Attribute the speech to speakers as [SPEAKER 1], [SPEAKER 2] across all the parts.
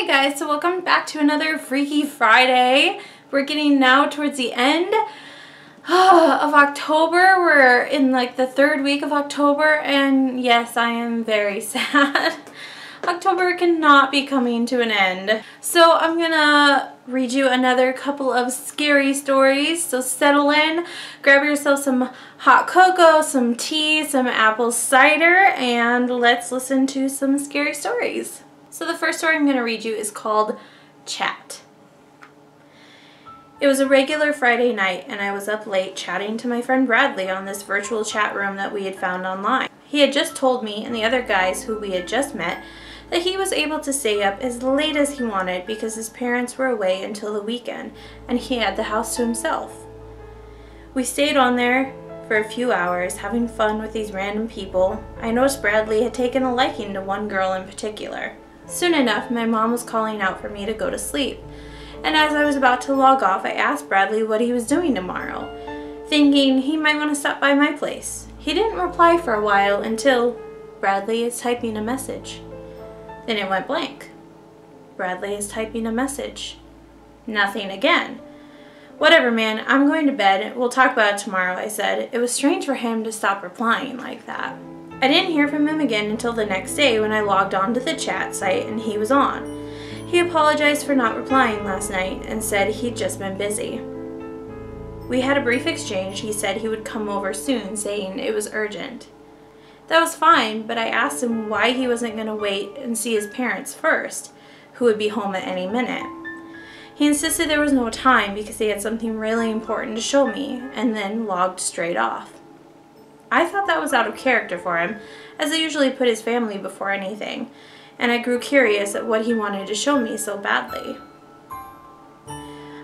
[SPEAKER 1] Hey guys, so welcome back to another Freaky Friday. We're getting now towards the end of October. We're in like the third week of October, and yes, I am very sad. October cannot be coming to an end. So I'm gonna read you another couple of scary stories. So settle in, grab yourself some hot cocoa, some tea, some apple cider, and let's listen to some scary stories. So the first story I'm going to read you is called Chat. It was a regular Friday night, and I was up late chatting to my friend Bradley on this virtual chat room that we had found online. He had just told me and the other guys who we had just met that he was able to stay up as late as he wanted because his parents were away until the weekend and he had the house to himself. We stayed on there for a few hours, having fun with these random people. I noticed Bradley had taken a liking to one girl in particular. Soon enough, my mom was calling out for me to go to sleep, and as I was about to log off, I asked Bradley what he was doing tomorrow, thinking he might want to stop by my place. He didn't reply for a while until Bradley is typing a message. Then it went blank. Bradley is typing a message. Nothing again. Whatever, man, I'm going to bed. We'll talk about it tomorrow, I said. It was strange for him to stop replying like that. I didn't hear from him again until the next day when I logged on to the chat site and he was on. He apologized for not replying last night and said he'd just been busy. We had a brief exchange. He said he would come over soon, saying it was urgent. That was fine, but I asked him why he wasn't going to wait and see his parents first, who would be home at any minute. He insisted there was no time because he had something really important to show me, and then logged straight off. I thought that was out of character for him, as he usually put his family before anything, and I grew curious at what he wanted to show me so badly.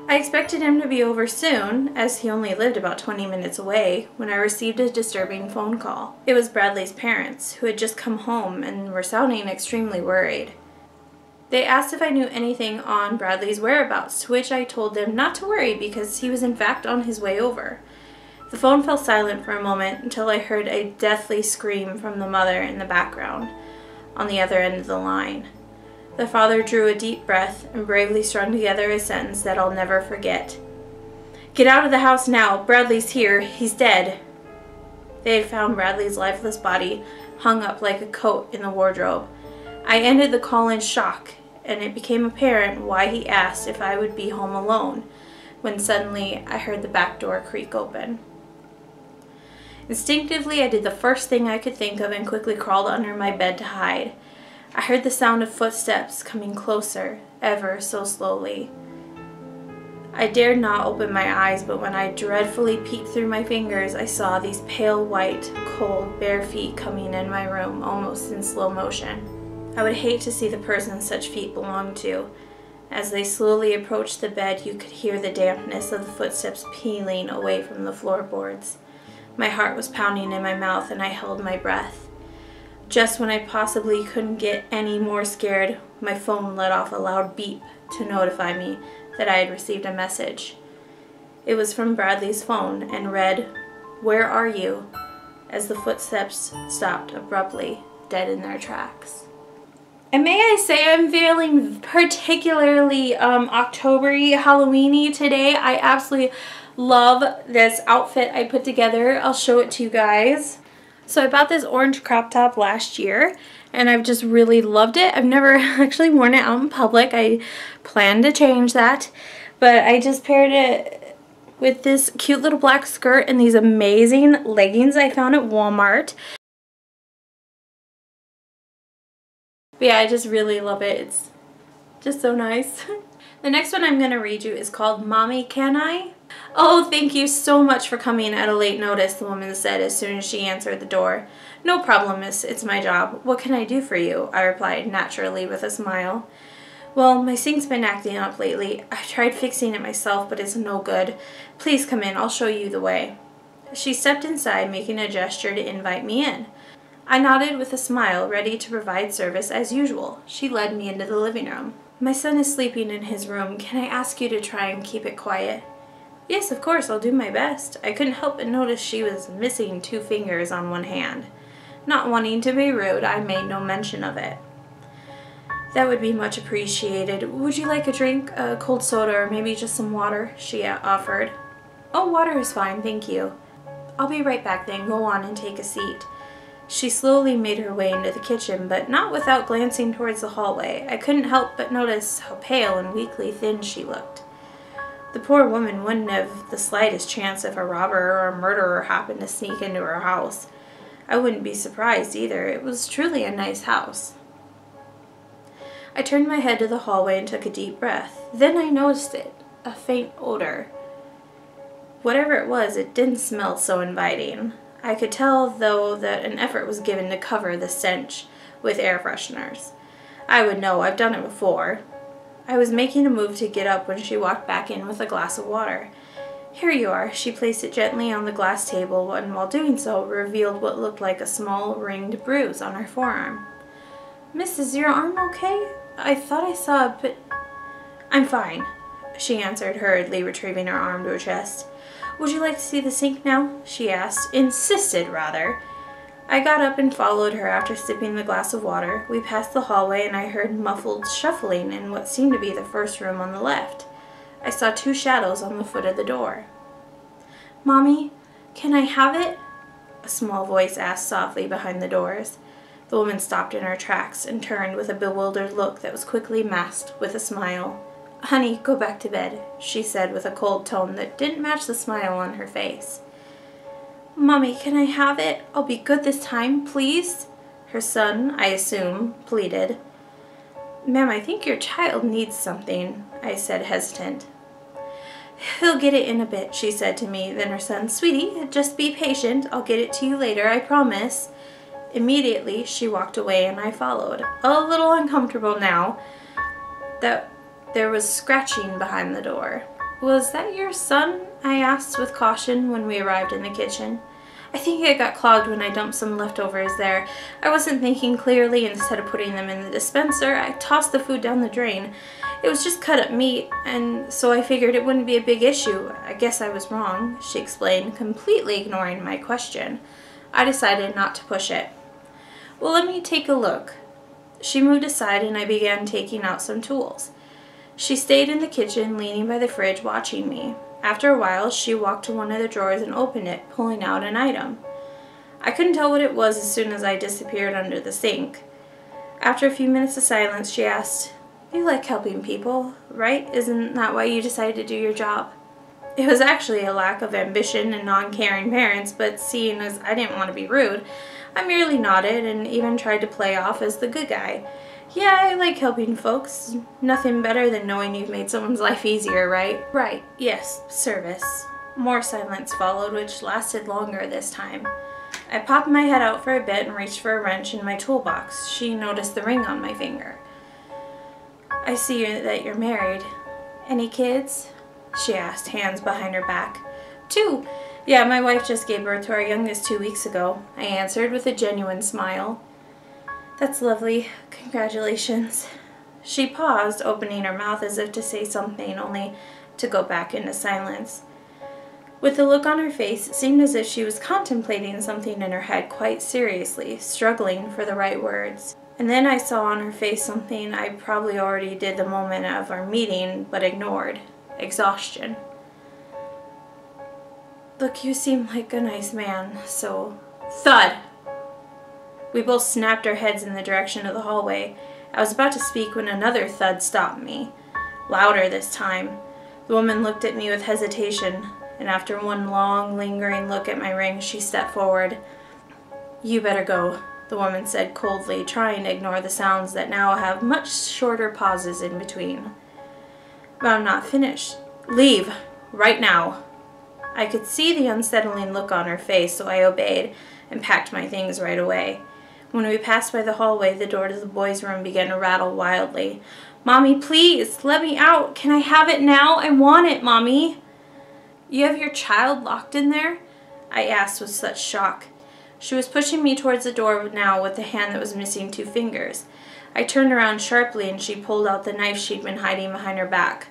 [SPEAKER 1] I expected him to be over soon, as he only lived about 20 minutes away, when I received a disturbing phone call. It was Bradley's parents, who had just come home and were sounding extremely worried. They asked if I knew anything on Bradley's whereabouts, to which I told them not to worry because he was in fact on his way over. The phone fell silent for a moment until I heard a deathly scream from the mother in the background, on the other end of the line. The father drew a deep breath and bravely strung together a sentence that I'll never forget. "Get out of the house now. Bradley's here. He's dead." They had found Bradley's lifeless body hung up like a coat in the wardrobe. I ended the call in shock, and it became apparent why he asked if I would be home alone, when suddenly I heard the back door creak open. Instinctively, I did the first thing I could think of and quickly crawled under my bed to hide. I heard the sound of footsteps coming closer, ever so slowly. I dared not open my eyes, but when I dreadfully peeked through my fingers, I saw these pale white, cold, bare feet coming in my room almost in slow motion. I would hate to see the person such feet belonged to. As they slowly approached the bed, you could hear the dampness of the footsteps peeling away from the floorboards. My heart was pounding in my mouth and I held my breath. Just when I possibly couldn't get any more scared, my phone let off a loud beep to notify me that I had received a message. It was from Bradley's phone and read, "Where are you?" as the footsteps stopped abruptly, dead in their tracks. And may I say I'm feeling particularly October-y, Halloween-y today. I absolutely love this outfit I put together. I'll show it to you guys. So I bought this orange crop top last year and I've just really loved it. I've never actually worn it out in public. I plan to change that, but I just paired it with this cute little black skirt and these amazing leggings I found at Walmart. But yeah, I just really love it. It's just so nice. The next one I'm going to read you is called Mommy Can I? "Oh, thank you so much for coming at a late notice," the woman said as soon as she answered the door. "No problem, miss. It's my job. What can I do for you?" I replied naturally with a smile. "Well, my sink's been acting up lately. I've tried fixing it myself, but it's no good. Please come in. I'll show you the way." She stepped inside, making a gesture to invite me in. I nodded with a smile, ready to provide service as usual. She led me into the living room. "My son is sleeping in his room. Can I ask you to try and keep it quiet?" "Yes, of course, I'll do my best." I couldn't help but notice she was missing 2 fingers on one hand. Not wanting to be rude, I made no mention of it. That would be much appreciated. Would you like a drink? A cold soda or maybe just some water? She offered. Oh, water is fine, thank you. I'll be right back then. Go on and take a seat. She slowly made her way into the kitchen, but not without glancing towards the hallway. I couldn't help but notice how pale and weakly thin she looked. The poor woman wouldn't have the slightest chance if a robber or a murderer happened to sneak into her house. I wouldn't be surprised either. It was truly a nice house. I turned my head to the hallway and took a deep breath. Then I noticed it, a faint odor. Whatever it was, it didn't smell so inviting. I could tell, though, that an effort was given to cover the stench with air fresheners. I would know, I've done it before. I was making a move to get up when she walked back in with a glass of water. Here you are. She placed it gently on the glass table and while doing so revealed what looked like a small ringed bruise on her forearm. Miss, is your arm okay? I thought I saw a bit... I'm fine, she answered hurriedly, retrieving her arm to her chest. Would you like to see the sink now? She asked. Insisted, rather. I got up and followed her after sipping the glass of water. We passed the hallway and I heard muffled shuffling in what seemed to be the first room on the left. I saw two shadows on the foot of the door. Mommy, can I have it? A small voice asked softly behind the doors. The woman stopped in her tracks and turned with a bewildered look that was quickly masked with a smile. Honey, go back to bed, she said with a cold tone that didn't match the smile on her face. Mommy, can I have it? I'll be good this time, please? Her son, I assume, pleaded. Ma'am, I think your child needs something, I said, hesitant. He'll get it in a bit, she said to me. Then her son, Sweetie, just be patient. I'll get it to you later, I promise. Immediately, she walked away and I followed, a little uncomfortable now that there was scratching behind the door. Was that your son? I asked with caution when we arrived in the kitchen. I think it got clogged when I dumped some leftovers there. I wasn't thinking clearly. Instead of putting them in the dispenser, I tossed the food down the drain. It was just cut up meat, and so I figured it wouldn't be a big issue. I guess I was wrong, she explained, completely ignoring my question. I decided not to push it. Well, let me take a look. She moved aside and I began taking out some tools. She stayed in the kitchen, leaning by the fridge, watching me. After a while, she walked to one of the drawers and opened it, pulling out an item. I couldn't tell what it was as soon as I disappeared under the sink. After a few minutes of silence, she asked, You like helping people, right? Isn't that why you decided to do your job? It was actually a lack of ambition and non-caring parents, but seeing as I didn't want to be rude, I merely nodded and even tried to play off as the good guy. Yeah, I like helping folks. Nothing better than knowing you've made someone's life easier, right? Right, yes, service. More silence followed, which lasted longer this time. I popped my head out for a bit and reached for a wrench in my toolbox. She noticed the ring on my finger. I see that you're married. Any kids? She asked, hands behind her back. 2. Yeah, my wife just gave birth to our youngest 2 weeks ago, I answered with a genuine smile. That's lovely. Congratulations. She paused, opening her mouth as if to say something, only to go back into silence. With the look on her face, it seemed as if she was contemplating something in her head quite seriously, struggling for the right words. And then I saw on her face something I probably already did the moment of our meeting, but ignored. Exhaustion. Look, you seem like a nice man, so... Thud! We both snapped our heads in the direction of the hallway. I was about to speak when another thud stopped me. Louder this time. The woman looked at me with hesitation, and after one long, lingering look at my ring, she stepped forward. You better go, the woman said coldly, trying to ignore the sounds that now have much shorter pauses in between. But I'm not finished. Leave, right now. I could see the unsettling look on her face, so I obeyed and packed my things right away. When we passed by the hallway, the door to the boys' room began to rattle wildly. Mommy, please, let me out. Can I have it now? I want it, Mommy. You have your child locked in there? I asked with such shock. She was pushing me towards the door now with the hand that was missing 2 fingers. I turned around sharply and she pulled out the knife she'd been hiding behind her back.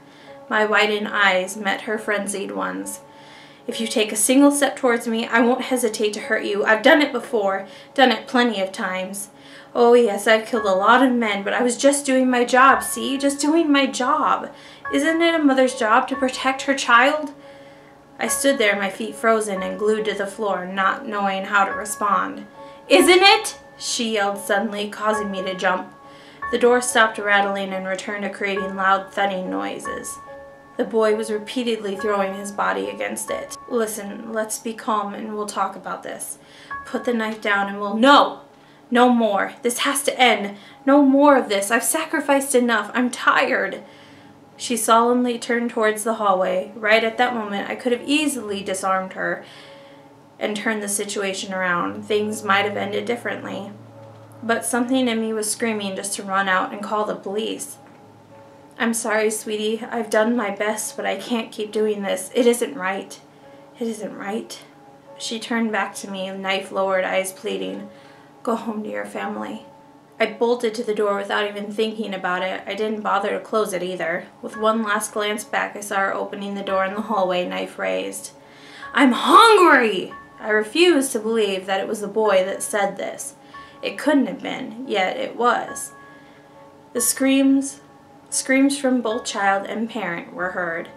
[SPEAKER 1] My widened eyes met her frenzied ones. If you take a single step towards me, I won't hesitate to hurt you. I've done it before, done it plenty of times. Oh yes, I've killed a lot of men, but I was just doing my job, see? Just doing my job. Isn't it a mother's job to protect her child? I stood there, my feet frozen and glued to the floor, not knowing how to respond. Isn't it? She yelled suddenly, causing me to jump. The door stopped rattling and returned to creating loud thudding noises. The boy was repeatedly throwing his body against it. Listen, let's be calm and we'll talk about this. Put the knife down and we'll— No! No more. This has to end. No more of this. I've sacrificed enough. I'm tired. She solemnly turned towards the hallway. Right at that moment, I could have easily disarmed her and turned the situation around. Things might have ended differently. But something in me was screaming just to run out and call the police. I'm sorry, sweetie. I've done my best, but I can't keep doing this. It isn't right. It isn't right. She turned back to me, knife lowered, eyes pleading. Go home to your family. I bolted to the door without even thinking about it. I didn't bother to close it either. With one last glance back, I saw her opening the door in the hallway, knife raised. I'm hungry! I refused to believe that it was the boy that said this. It couldn't have been, yet it was. The screams from both child and parent were heard.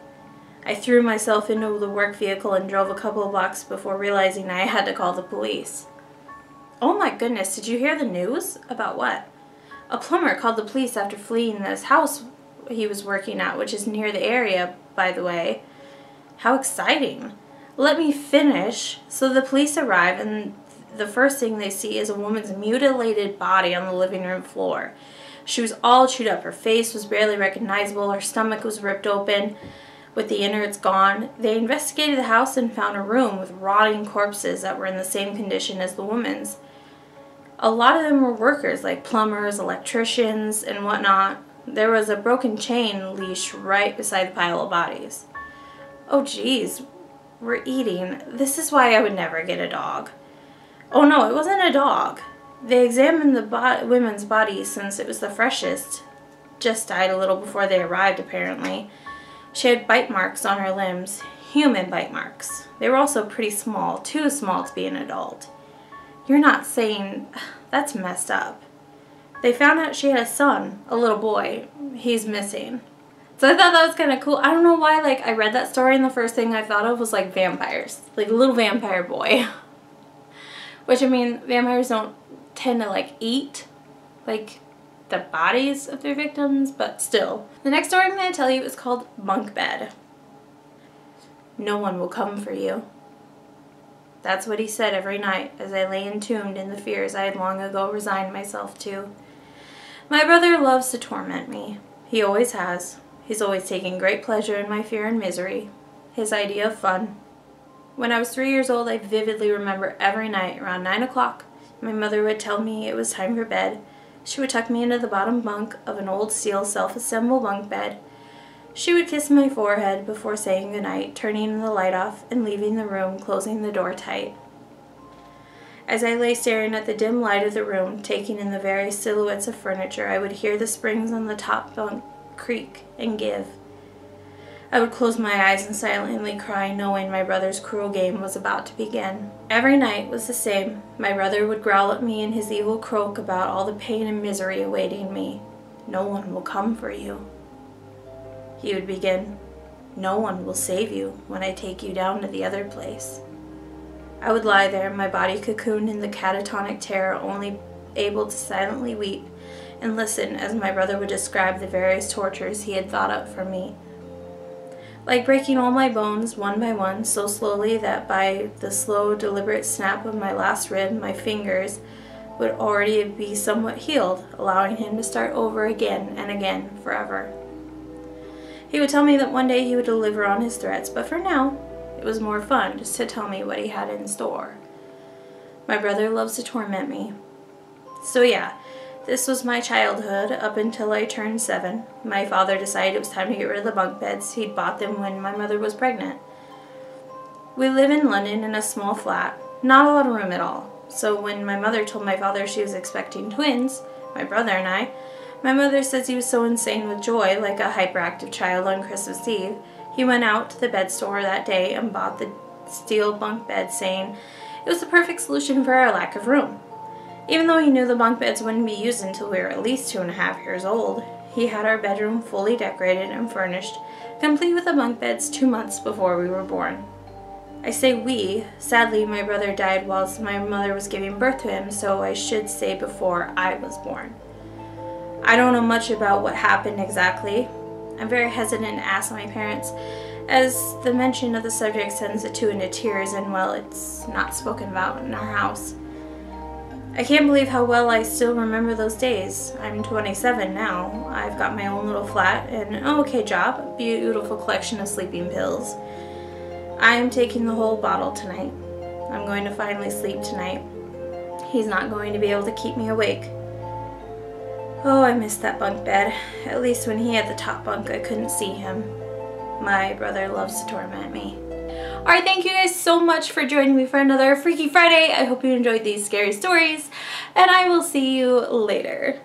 [SPEAKER 1] I threw myself into the work vehicle and drove a couple of blocks before realizing I had to call the police. Oh my goodness, did you hear the news? About what? A plumber called the police after fleeing this house he was working at, which is near the area, by the way. How exciting. Let me finish. So the police arrive and the first thing they see is a woman's mutilated body on the living room floor. She was all chewed up. Her face was barely recognizable. Her stomach was ripped open with the innards gone. They investigated the house and found a room with rotting corpses that were in the same condition as the woman's. A lot of them were workers, like plumbers, electricians, and whatnot. There was a broken chain leash right beside the pile of bodies. Oh geez, we're eating. This is why I would never get a dog. Oh no, it wasn't a dog. They examined the women's body since it was the freshest. Just died a little before they arrived, apparently. She had bite marks on her limbs, human bite marks. They were also pretty small, too small to be an adult. You're not saying— That's messed up. They found out she had a son, a little boy. He's missing. So I thought that was kind of cool. I don't know why, like, I read that story and the first thing I thought of was, like, vampires. Like, a little vampire boy. Which, I mean, vampires don't tend to, like, eat, like, the bodies of their victims, but still. The next story I'm going to tell you is called Bunk Bed. No one will come for you. That's what he said every night as I lay entombed in the fears I had long ago resigned myself to. My brother loves to torment me. He always has. He's always taken great pleasure in my fear and misery. His idea of fun. When I was 3 years old, I vividly remember every night around 9 o'clock, my mother would tell me it was time for bed. She would tuck me into the bottom bunk of an old steel self-assembled bunk bed. She would kiss my forehead before saying goodnight, turning the light off and leaving the room, closing the door tight. As I lay staring at the dim light of the room, taking in the various silhouettes of furniture, I would hear the springs on the top bunk creak and give. I would close my eyes and silently cry, knowing my brother's cruel game was about to begin. Every night was the same. My brother would growl at me in his evil croak about all the pain and misery awaiting me. No one will come for you. He would begin, no one will save you when I take you down to the other place. I would lie there, my body cocooned in the catatonic terror, only able to silently weep and listen as my brother would describe the various tortures he had thought up for me. Like breaking all my bones one by one, so slowly that by the slow, deliberate snap of my last rib, my fingers would already be somewhat healed, allowing him to start over again and again, forever. He would tell me that one day he would deliver on his threats, but for now, it was more fun just to tell me what he had in store. My brother loves to torment me. So yeah, this was my childhood up until I turned 7. My father decided it was time to get rid of the bunk beds. He'd bought them when my mother was pregnant. We live in London in a small flat, not a lot of room at all. So when my mother told my father she was expecting twins, my brother and I, my mother says he was so insane with joy, like a hyperactive child on Christmas Eve, he went out to the bed store that day and bought the steel bunk bed, saying it was the perfect solution for our lack of room. Even though he knew the bunk beds wouldn't be used until we were at least 2.5 years old, he had our bedroom fully decorated and furnished, complete with the bunk beds 2 months before we were born. I say we. Sadly, my brother died whilst my mother was giving birth to him, so I should say before I was born. I don't know much about what happened exactly. I'm very hesitant to ask my parents, as the mention of the subject sends the two into tears, and well, it's not spoken about in our house. I can't believe how well I still remember those days. I'm 27 now. I've got my own little flat, an okay job, a beautiful collection of sleeping pills. I am taking the whole bottle tonight. I'm going to finally sleep tonight. He's not going to be able to keep me awake. Oh, I missed that bunk bed. At least when he had the top bunk, I couldn't see him. My brother loves to torment me. Alright, thank you guys so much for joining me for another Freaky Friday. I hope you enjoyed these scary stories, and I will see you later.